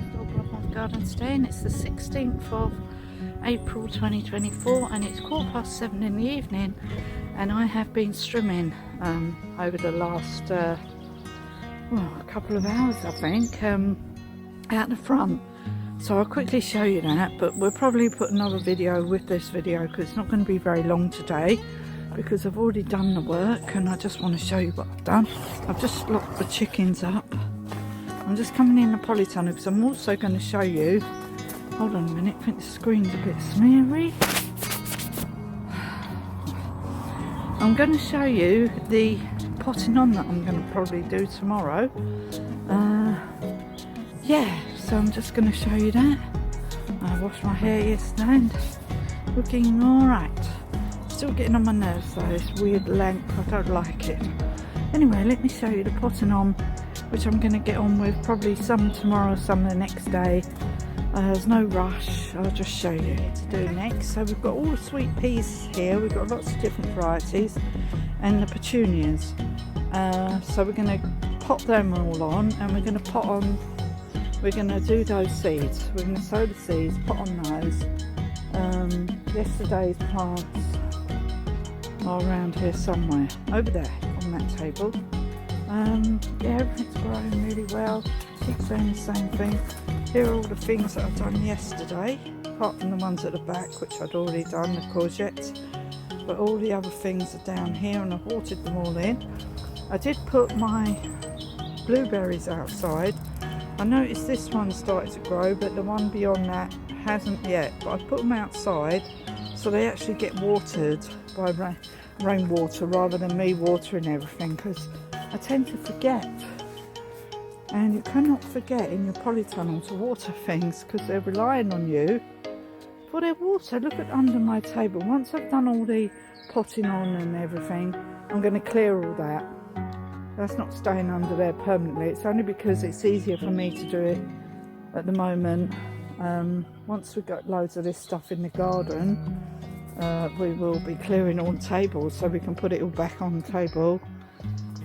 Dolbrodmaeth garden today, and it's the 16th of April 2024 and it's 7:15 in the evening, and I have been strimming over the last couple of hours, I think, out the front. So I'll quickly show you that, but we'll probably put another video with this video because it's not going to be very long today, because I've already done the work and I just want to show you what I've done. I've just locked the chickens up. I'm just coming in the polytunnel because I'm also going to show you, hold on a minute, I think the screen's a bit smeary. I'm going to show you the potting on that I'm going to probably do tomorrow. Yeah, so I'm just going to show you that. I washed my hair yesterday and looking alright. Still getting on my nerves though, this weird length, I don't like it. Anyway, let me show you the potting on, which I'm going to get on with, probably some tomorrow, some the next day. There's no rush, I'll just show you what to do next. So we've got all the sweet peas here, we've got lots of different varieties, and the petunias. So we're going to pot them all on, and we're going to pot on, we're going to do those seeds. We're going to sow the seeds, pot on those. Yesterday's plants are around here somewhere, over there on that table. Yeah, everything's growing really well. Keep saying the same thing. Here are all the things that I've done yesterday, apart from the ones at the back, which I'd already done, the courgettes. But all the other things are down here, and I've watered them all in. I did put my blueberries outside. I noticed this one started to grow, but the one beyond that hasn't yet. But I put them outside so they actually get watered by rainwater rather than me watering everything, because I tend to forget. And you cannot forget in your polytunnel to water things because they're relying on you for their water. Look at under my table. Once I've done all the potting on and everything, I'm going to clear all that. That's not staying under there permanently. It's only because it's easier for me to do it at the moment. Once we've got loads of this stuff in the garden, we will be clearing all the tables so we can put it all back on the table,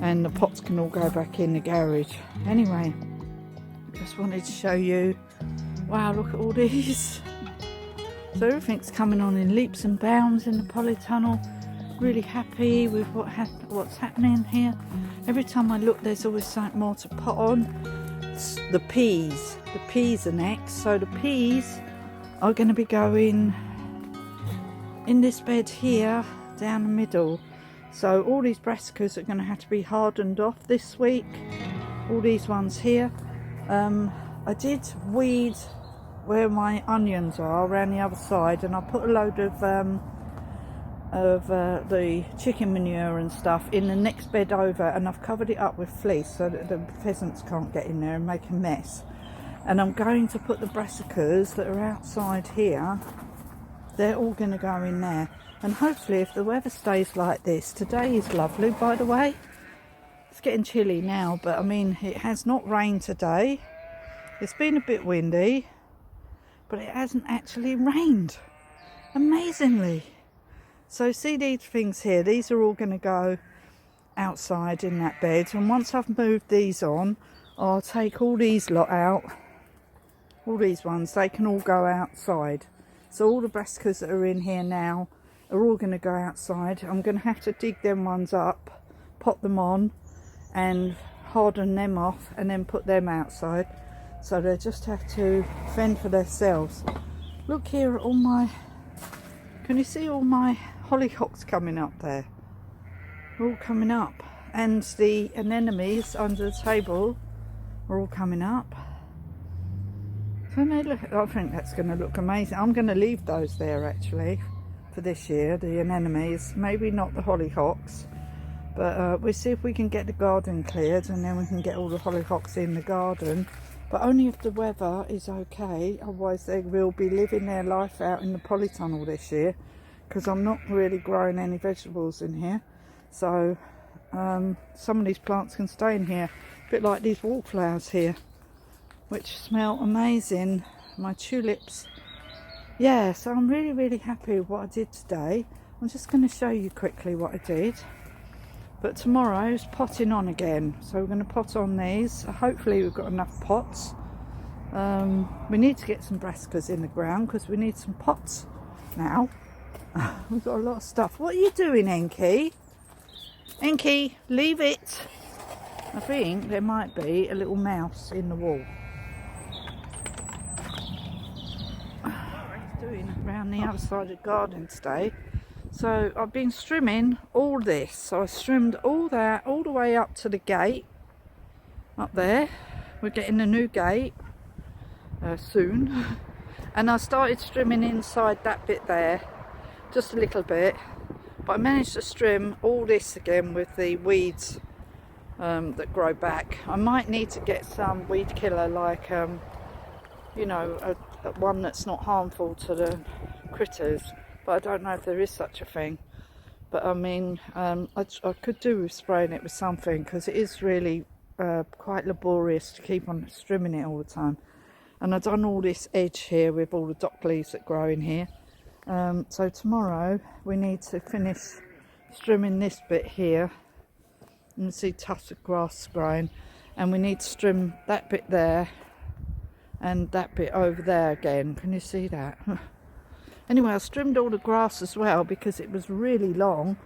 and the pots can all go back in the garage. Anyway, just wanted to show you, wow, look at all these. So everything's coming on in leaps and bounds in the polytunnel. Really happy with what's happening here. Every time I look, there's always something more to pot on. The peas are next. So the peas are going to be going in this bed here down the middle. So all these brassicas are going to have to be hardened off this week. All these ones here. I did weed where my onions are around the other side, and I put a load of the chicken manure and stuff in the next bed over, and I've covered it up with fleece so that the pheasants can't get in there and make a mess. And I'm going to put the brassicas that are outside here, they're all going to go in there. And hopefully, if the weather stays like this, today is lovely, by the way. It's getting chilly now, but I mean, it has not rained today. It's been a bit windy, but it hasn't actually rained, amazingly. So see these things here, these are all going to go outside in that bed. And once I've moved these on, I'll take all these lot out. All these ones, they can all go outside. So all the brassicas that are in here now are all going to go outside. I'm going to have to dig them ones up, pot them on and harden them off, and then put them outside. So they just have to fend for themselves. Look here at all my, can you see all my hollyhocks coming up there? All coming up. And the anemones under the table are all coming up. So they look, I think that's going to look amazing. I'm going to leave those there actually for this year, the anemones, maybe not the hollyhocks, but we'll see if we can get the garden cleared, and then we can get all the hollyhocks in the garden, but only if the weather is okay. Otherwise they will be living their life out in the polytunnel this year, because I'm not really growing any vegetables in here. So some of these plants can stay in here, a bit like these wallflowers here, which smell amazing, my tulips. Yeah, so I'm really happy with what I did today. I'm just going to show you quickly what I did. But tomorrow's potting on again, so we're going to pot on these. Hopefully we've got enough pots. We need to get some brassicas in the ground because we need some pots now. We've got a lot of stuff. What are you doing, Enki? Enki, leave it. I think there might be a little mouse in the wall. Doing around the other side of the garden today. So I've been strimming all this. So I trimmed all that all the way up to the gate up there. We're getting a new gate soon. And I started strimming inside that bit there, just a little bit. But I managed to trim all this again with the weeds that grow back. I might need to get some weed killer, like you know, one that's not harmful to the critters, but I don't know if there is such a thing. But I mean, I could do with spraying it with something, because it is really quite laborious to keep on strimming it all the time. And I've done all this edge here with all the dock leaves that grow in here. So tomorrow we need to finish strimming this bit here. You can see tufts of grass growing, and we need to trim that bit there and that bit over there again. Can you see that? Anyway, I trimmed all the grass as well because it was really long.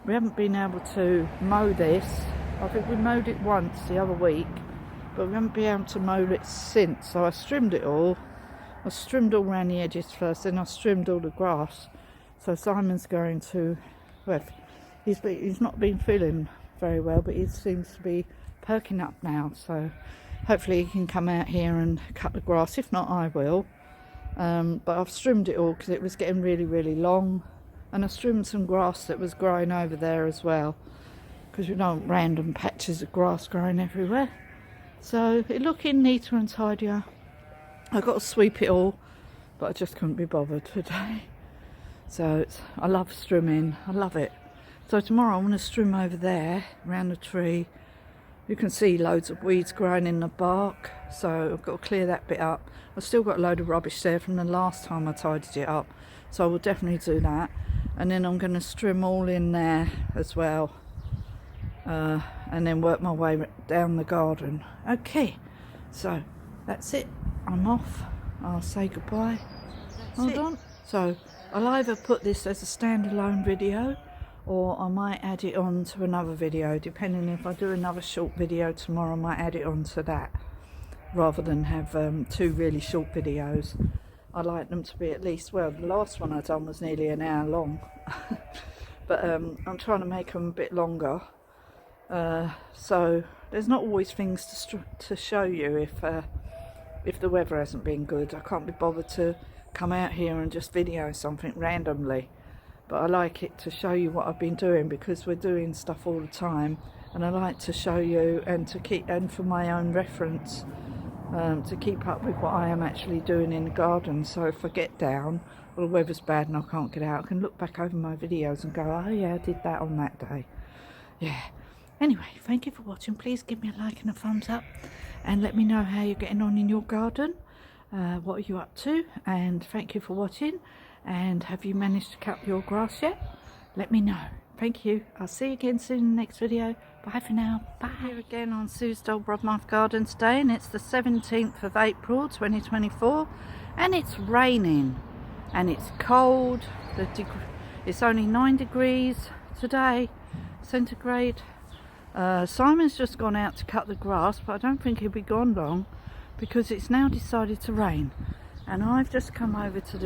We haven't been able to mow this. I think we mowed it once the other week, but we haven't been able to mow it since. So I trimmed it all. I trimmed all around the edges first, then I trimmed all the grass. So Simon's going to, well, he's not been feeling very well, but he seems to be perking up now. So hopefully he can come out here and cut the grass. If not, I will. But I've trimmed it all because it was getting really, really long. And I trimmed some grass that was growing over there as well, because you don't want random patches of grass growing everywhere. So it's looking neater and tidier. I've got to sweep it all, but I just couldn't be bothered today. So I love strimming. I love it. So tomorrow I want to trim over there around the tree. You can see loads of weeds growing in the bark, so I've got to clear that bit up. I've still got a load of rubbish there from the last time I tidied it up, so I will definitely do that. And then I'm going to trim all in there as well, and then work my way down the garden. Okay, so that's it. I'm off. I'll say goodbye. Hold on. So I'll either put this as a standalone video, or I might add it on to another video, depending. If I do another short video tomorrow, I might add it on to that, rather than have two really short videos. I like them to be at least, well, the last one I done was nearly an hour long. But I'm trying to make them a bit longer, so there's not always things to show you if the weather hasn't been good. I can't be bothered to come out here and just video something randomly. But I like it to show you what I've been doing, because we're doing stuff all the time, and I like to show you and to keep, and for my own reference, to keep up with what I am actually doing in the garden. So if I get down or the weather's bad and I can't get out, I can look back over my videos and go, oh yeah, I did that on that day. Yeah. Anyway, thank you for watching. Please give me a like and a thumbs up, and let me know how you're getting on in your garden. What are you up to? And thank you for watching. And have you managed to cut your grass yet? Let me know. Thank you. I'll see you again soon in the next video. Bye for now. Bye. Here again on Sue's Dolbrodmaeth garden today, and it's the 17th of April 2024, and it's raining and it's cold. It's only 9 degrees today, centigrade. Simon's just gone out to cut the grass, but I don't think he'll be gone long, because it's now decided to rain. And I've just come over to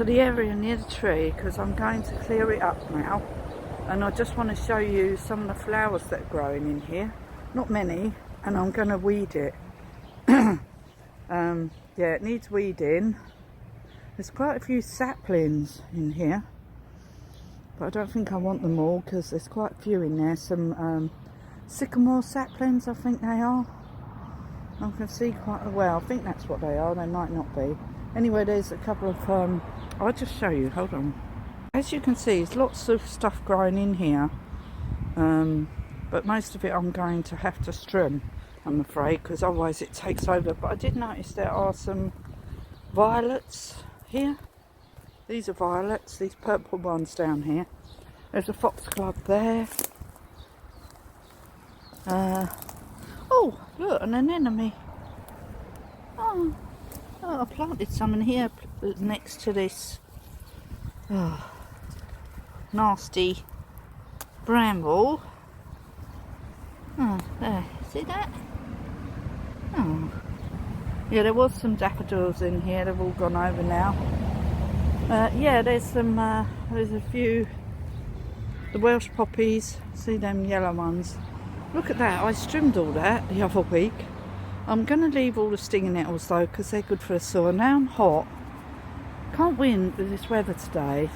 the area near the tree, because I'm going to clear it up now. And I just want to show you some of the flowers that are growing in here. Not many, and I'm going to weed it. Yeah, it needs weeding. There's quite a few saplings in here, but I don't think I want them all, because there's quite a few in there. Some sycamore saplings, I think they are. I can see quite well. I think that's what they are. They might not be. Anyway, there's a couple of I'll just show you. Hold on. As you can see, there's lots of stuff growing in here, but most of it I'm going to have to trim, I'm afraid, because otherwise it takes over. But I did notice there are some violets here. These are violets. These purple ones down here. There's a foxglove there. Oh, look, an anemone. Oh, I planted some in here next to this nasty bramble. Oh, there, see that? Oh, yeah, there was some daffodils in here. They've all gone over now. Yeah, there's some. There's a few. The Welsh poppies. See them yellow ones? Look at that. I trimmed all that the other week. I'm going to leave all the stinging nettles though, because they're good for the soil. Now I'm hot. Can't win with this weather today.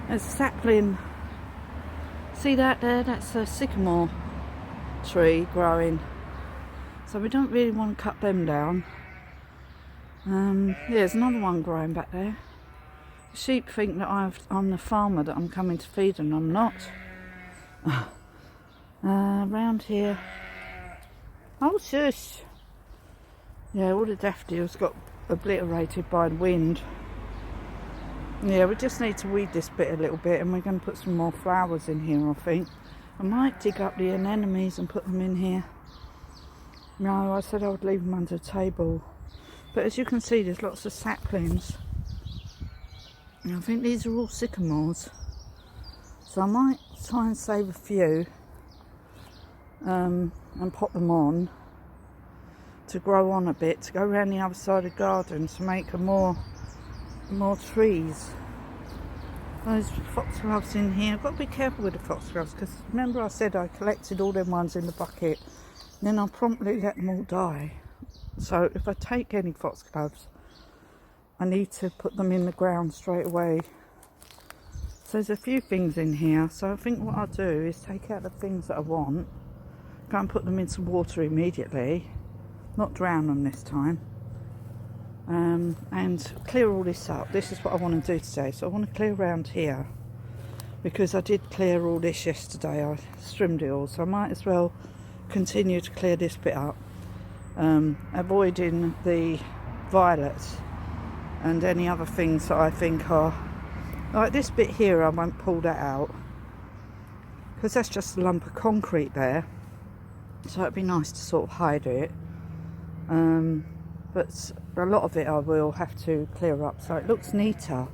There's a sapling. See that there? That's a sycamore tree growing. So we don't really want to cut them down. Yeah, there's another one growing back there. The sheep think that I'm the farmer, that I'm coming to feed them. I'm not. Around here. Oh shush. Yeah, all the daffodils got obliterated by the wind. Yeah, we just need to weed this bit a little bit, and we're going to put some more flowers in here, I think. I might dig up the anemones and put them in here. No, I said I would leave them under the table. But as you can see, there's lots of saplings. And I think these are all sycamores. So I might try and save a few and pop them on to grow on a bit, to go around the other side of the garden to make more trees. Those foxgloves in here. I've got to be careful with the foxgloves, because remember I said I collected all them ones in the bucket. Then I'll promptly let them all die. So if I take any foxgloves, I need to put them in the ground straight away. So there's a few things in here. So I think what I'll do is take out the things that I want, go and put them in some water immediately, not drown them this time, and clear all this up. This is what I want to do today. So I want to clear around here, because I did clear all this yesterday. I trimmed it all, so I might as well continue to clear this bit up, avoiding the violets and any other things that I think are like this bit here. I won't pull that out because that's just a lump of concrete there, so it'd be nice to sort of hide it, but a lot of it I will have to clear up so it looks neater.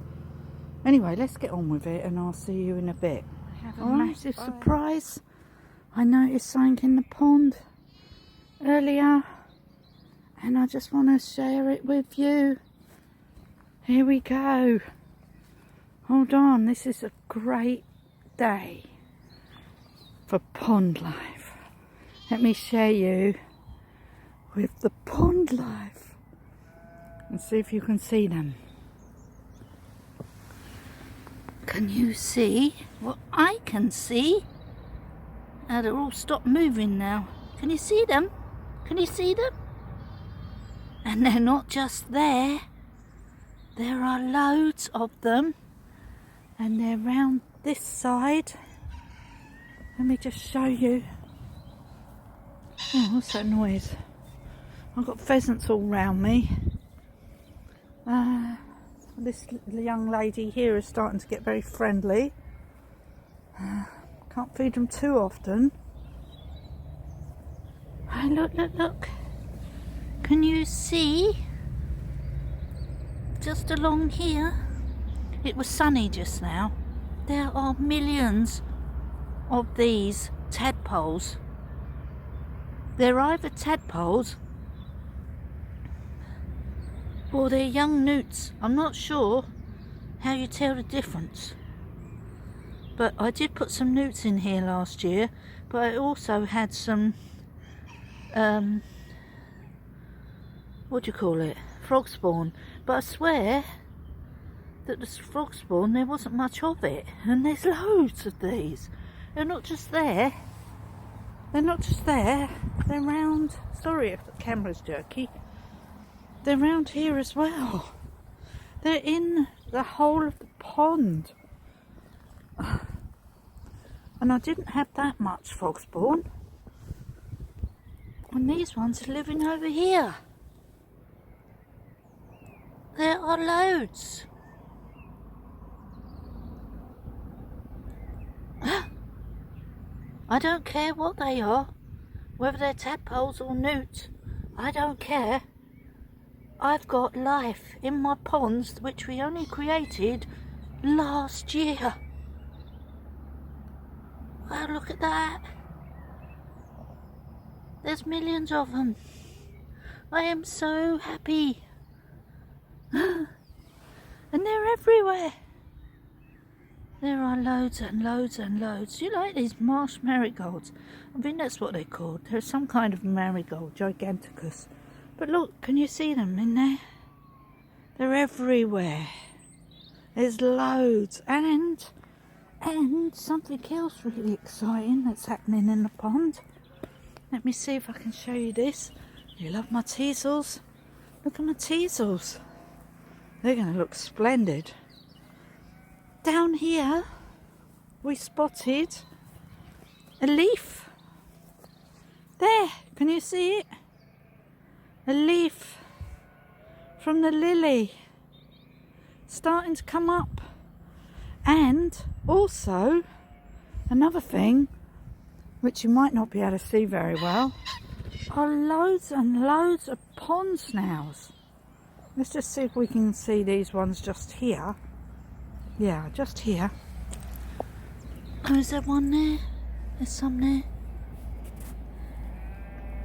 Anyway, let's get on with it, and I'll see you in a bit. I have a massive surprise. I noticed something in the pond earlier, and I just want to share it with you. Here we go. Hold on, this is a great day for pond life. Let me share you with the pond life and see if you can see them. Can you see what I can see? They're all stopped moving now. Can you see them? Can you see them? And they're not just there. There are loads of them. And they're round this side. Let me just show you. Oh, what's that noise? I've got pheasants all round me. This young lady here is starting to get very friendly. Can't feed them too often. Oh, look, look, look. Can you see? Just along here. It was sunny just now. There are millions of these tadpoles. They're either tadpoles or they're young newts. I'm not sure how you tell the difference. But I did put some newts in here last year, but I also had some, what do you call it? Frog spawn. But I swear that the frog spawn, there wasn't much of it. And there's loads of these. They're not just there. They're not just there. They're round. Sorry if the camera's jerky. They're round here as well. They're in the whole of the pond. And I didn't have that much frog spawn. And these ones are living over here. There are loads. I don't care what they are, whether they're tadpoles or newts. I don't care. I've got life in my ponds which we only created last year. Wow, look at that. There's millions of them. I am so happy. And they're everywhere. There are loads and loads and loads. You like these marsh marigolds? I think that's what they're called. They're some kind of marigold, giganticus. But look, can you see them in there? They're everywhere. There's loads. And something else really exciting that's happening in the pond. Let me see if I can show you this. You love my teasels? Look at my teasels. They're going to look splendid. Down here, we spotted a leaf. There, can you see it? A leaf from the lily starting to come up. And also, another thing, which you might not be able to see very well, are loads and loads of pond snails. Let's just see if we can see these ones just here. Yeah, just here. Oh, is there one there? There's some there.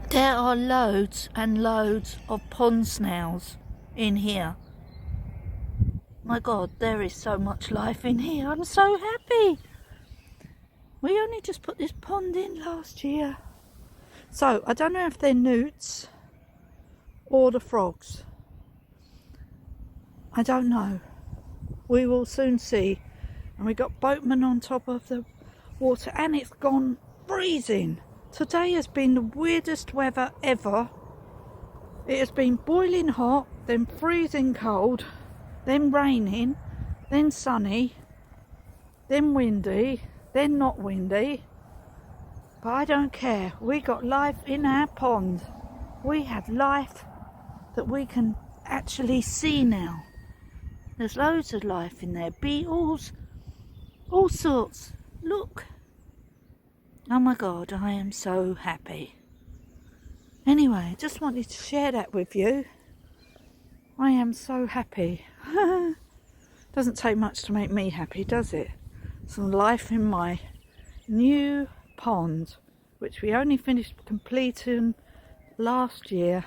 There are loads and loads of pond snails in here. My God, there is so much life in here. I'm so happy. We only just put this pond in last year. So, I don't know if they're newts or the frogs. I don't know. We will soon see. And we got boatmen on top of the water and it's gone freezing. Today has been the weirdest weather ever. It has been boiling hot, then freezing cold, then raining, then sunny, then windy, then not windy. But I don't care. We got life in our pond. We have life that we can actually see now. There's loads of life in there. Beetles, all sorts. Look. Oh my God, I am so happy. Anyway, just wanted to share that with you. I am so happy. Doesn't take much to make me happy, does it? Some life in my new pond, which we only finished completing last year.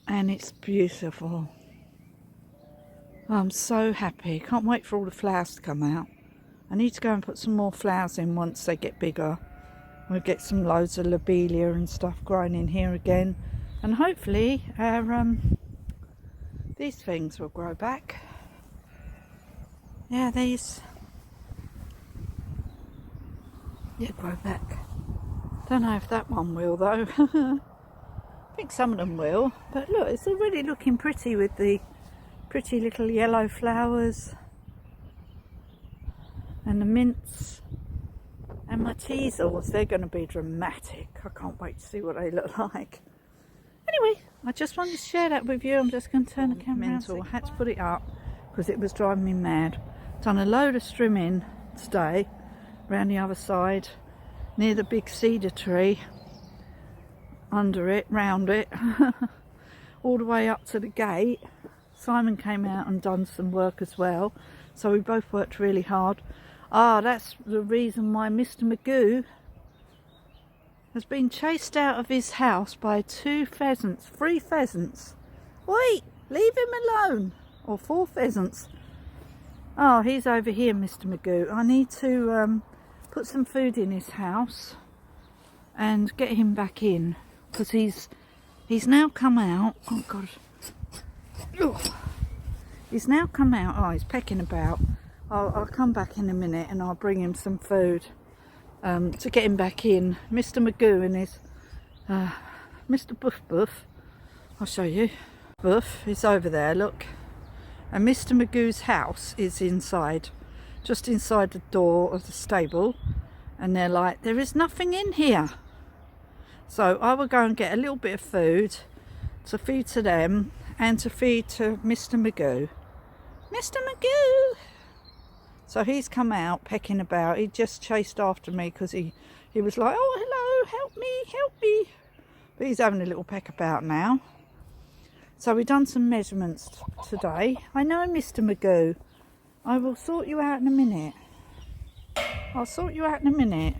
And it's beautiful. I'm so happy. Can't wait for all the flowers to come out. I need to go and put some more flowers in once they get bigger. We'll get some loads of lobelia and stuff growing in here again. And hopefully our these things will grow back. Yeah, these. Yeah, grow back. Don't know if that one will though. I think some of them will. But look, it's already looking pretty with the pretty little yellow flowers. And the mints and my teasels, they're going to be dramatic. I can't wait to see what they look like. Anyway, I just wanted to share that with you. I'm just going to turn the camera mental. I had to put it up because it was driving me mad. Done a load of strimming today around the other side near the big cedar tree, under it, round it, all the way up to the gate. Simon came out and done some work as well, so we both worked really hard. That's the reason why Mr. Magoo has been chased out of his house by 3 pheasants. Wait, leave him alone. Or 4 pheasants. Oh, he's over here, Mr. Magoo. I need to put some food in his house and get him back in, because he's now come out. Oh God. Ugh. He's now come out. Oh, he's pecking about. I'll come back in a minute and I'll bring him some food to get him back in. Mr. Magoo and his Mr. Buff. I'll show you. Buff is over there, look. And Mr. Magoo's house is inside, just inside the door of the stable. And they're like, there is nothing in here. So I will go and get a little bit of food to feed to them and to feed to Mr. Magoo. Mr. Magoo! So he's come out pecking about. He just chased after me because he was like, oh, hello, help me. But he's having a little peck about now. So we've done some measurements today. I know, Mr. Magoo. I will sort you out in a minute. I'll sort you out in a minute.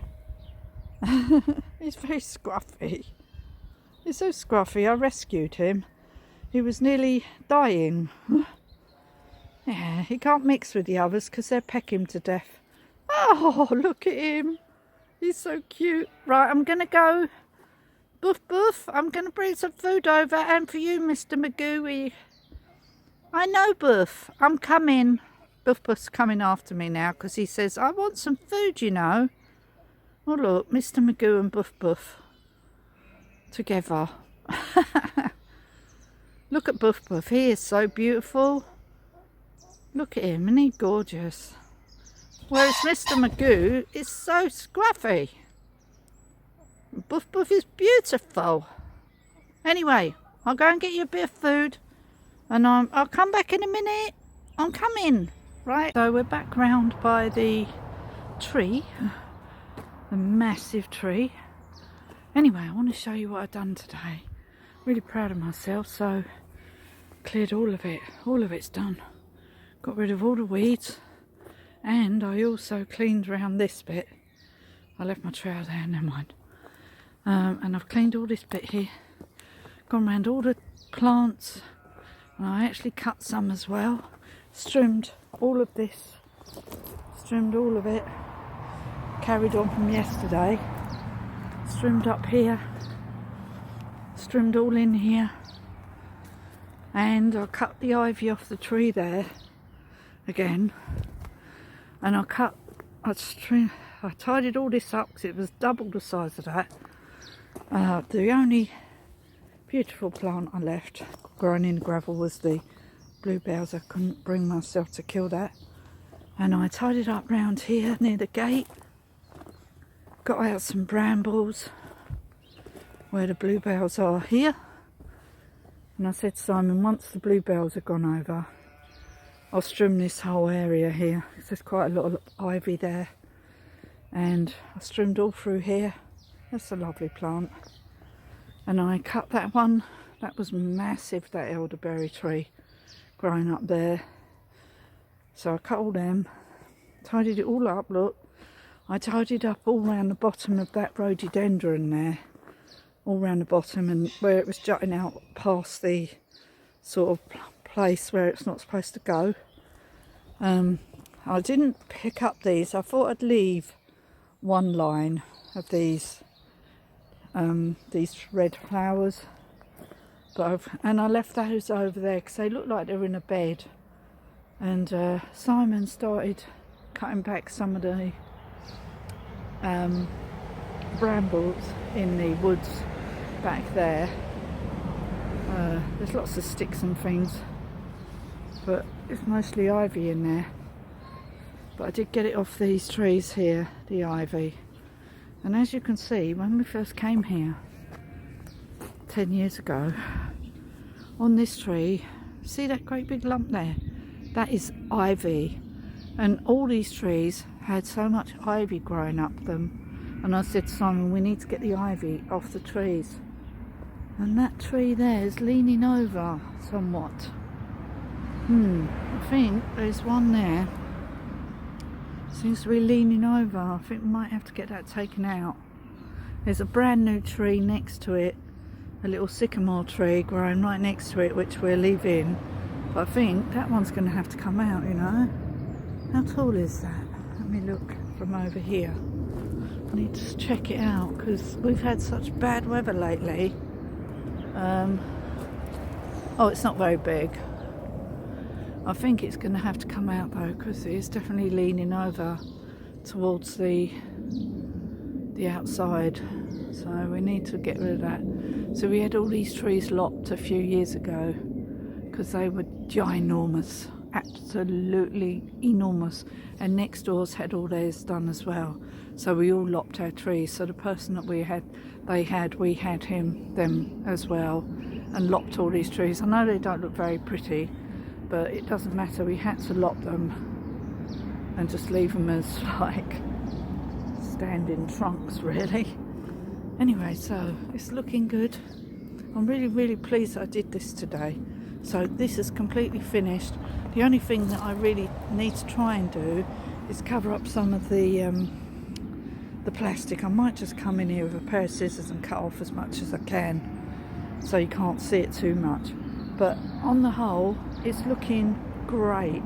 He's very scruffy. He's so scruffy. I rescued him. He was nearly dying. Yeah, he can't mix with the others because they'll peck him to death. Oh, look at him. He's so cute. Right, I'm going to go. Boof, boof. I'm going to bring some food over. And for you, Mr. Magoo. I know, Boof. I'm coming. Boof Boof's coming after me now because he says, I want some food, you know. Oh, look, Mr. Magoo and Boof Boof together. Look at Boof Boof. He is so beautiful. Look at him. Isn't he gorgeous? Whereas Mr. Magoo is so scruffy. Boof Boof is beautiful. Anyway, I'll go and get you a bit of food. And I'll come back in a minute. I'm coming. Right, so we're back round by the tree, the massive tree. Anyway, I want to show you what I've done today. Really proud of myself. So cleared all of it. All of it's done. Got rid of all the weeds, and I also cleaned around this bit. I left my trowel there, never mind. And I've cleaned all this bit here. Gone around all the plants, and I actually cut some as well. Trimmed all of this, trimmed all of it, carried on from yesterday, trimmed up here, trimmed all in here, and I cut the ivy off the tree there again, and I tidied all this up because it was double the size of that. The only beautiful plant I left growing in the gravel was the bluebells. I couldn't bring myself to kill that, and I tidied up round here near the gate, got out some brambles where the bluebells are here, and I said to Simon, once the bluebells are gone over, I'll trim this whole area here because there's quite a lot of ivy there, and I trimmed all through here. That's a lovely plant. And I cut that one. That was massive, that elderberry tree growing up there. So I cut all them, tidied it all up. Look, I tidied up all round the bottom of that rhododendron there, all round the bottom, and where it was jutting out past the sort of place where it's not supposed to go. I didn't pick up these. I thought I'd leave one line of these red flowers, but I left those over there because they look like they're in a bed. And Simon started cutting back some of the brambles in the woods back there. There's lots of sticks and things, but it's mostly ivy in there. But I did get it off these trees here, the ivy. And as you can see, when we first came here 10 years ago, on this tree, see that great big lump there? That is ivy. And all these trees had so much ivy growing up them. And I said to Simon, we need to get the ivy off the trees. And that tree there is leaning over somewhat. I think there's one there. Seems to be leaning over. I think we might have to get that taken out. There's a brand new tree next to it, a little sycamore tree growing right next to it, which we're leaving. But I think that one's going to have to come out, you know. How tall is that? Let me look from over here. I need to check it out because we've had such bad weather lately. Oh, it's not very big. I think it's going to have to come out though, because it's definitely leaning over towards the outside, so we need to get rid of that. So we had all these trees lopped a few years ago because they were ginormous, absolutely enormous, and next doors had all theirs done as well. So we all lopped our trees. So the person that we had them as well, and lopped all these trees. I know they don't look very pretty, but it doesn't matter. We had to lop them and just leave them as like standing trunks, really. Anyway, so it's looking good. I'm really pleased I did this today. So this is completely finished. The only thing that I really need to try and do is cover up some of the plastic. I might just come in here with a pair of scissors and cut off as much as I can so you can't see it too much. But on the whole, it's looking great.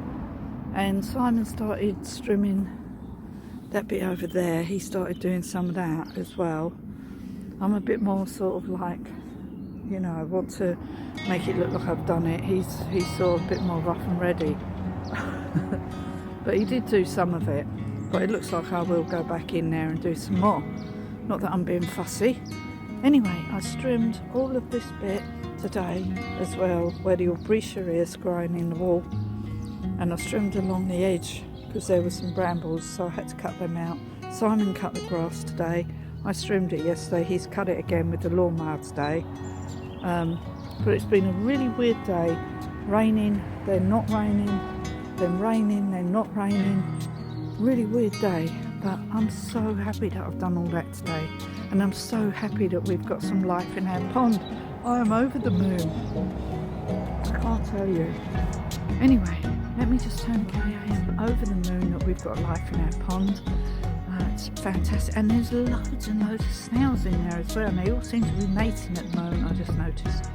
And Simon started strimming that bit over there. He started doing some of that as well. I'm a bit more sort of like, you know, I want to make it look like I've done it. He's sort of a bit more rough and ready. But he did do some of it. But it looks like I will go back in there and do some more. Not that I'm being fussy. Anyway, I trimmed all of this bit today as well, where the albrecia is growing in the wall. And I trimmed along the edge because there were some brambles, so I had to cut them out. Simon cut the grass today. I trimmed it yesterday. He's cut it again with the lawnmower today. But it's been a really weird day. Raining, then not raining, then raining, then not raining. Really weird day, but I'm so happy that I've done all that today, and I'm so happy that we've got some life in our pond. I am over the moon. I can't tell you. Anyway, let me just turn the camera. I am over the moon that we've got life in our pond. It's fantastic, and there's loads and loads of snails in there as well, and they all seem to be mating at the moment, I just noticed.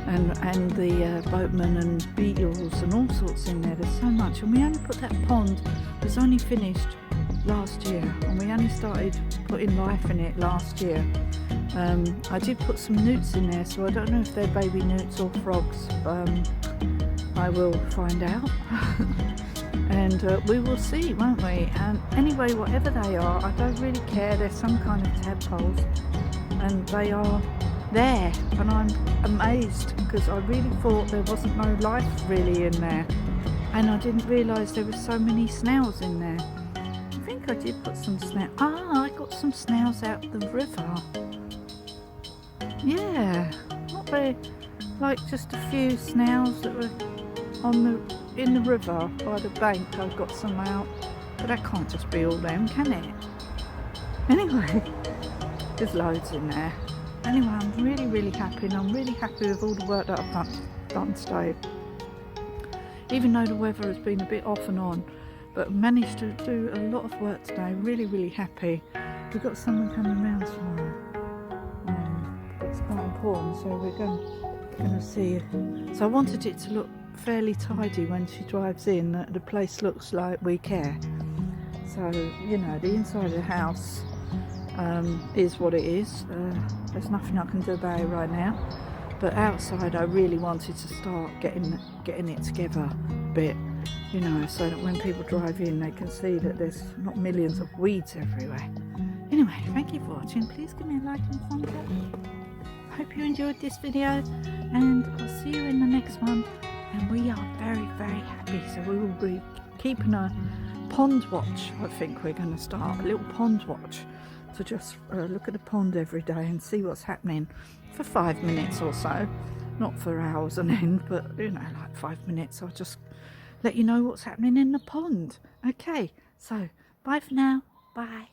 And the boatmen and beetles and all sorts in there. There's so much, and we only put that pond, it was only finished last year, and we only started putting life in it last year. I did put some newts in there, so I don't know if they're baby newts or frogs. I will find out. And we will see, won't we? And anyway, whatever they are, I don't really care. They're some kind of tadpoles, and they are there, and I'm amazed because I really thought there wasn't no life really in there, and I didn't realise there were so many snails in there. I think I did put some snails. I got some snails out the river. Yeah, not very, like just a few snails that were in the river by the bank. I got some out, but that can't just be all them, can it? Anyway, there's loads in there. Anyway, I'm really, really happy, and I'm really happy with all the work that I've done today. Even though the weather has been a bit off and on, but managed to do a lot of work today. Really, really happy. We've got someone coming around tomorrow. It's quite important, so we're going to see. So I wanted it to look fairly tidy when she drives in, that the place looks like we care. So, you know, the inside of the house is what it is. There's nothing I can do about it right now, but outside I really wanted to start getting it together a bit, you know, so that when people drive in they can see that there's not millions of weeds everywhere. Anyway, thank you for watching. Please give me a like and thumbs up. I hope you enjoyed this video, and I'll see you in the next one. And we are very, very happy, so we will be keeping a pond watch. I think we're going to start a little pond watch to just look at the pond every day and see what's happening for 5 minutes or so. Not for hours on end, but you know, like 5 minutes. I'll just let you know what's happening in the pond. Okay, so bye for now. Bye.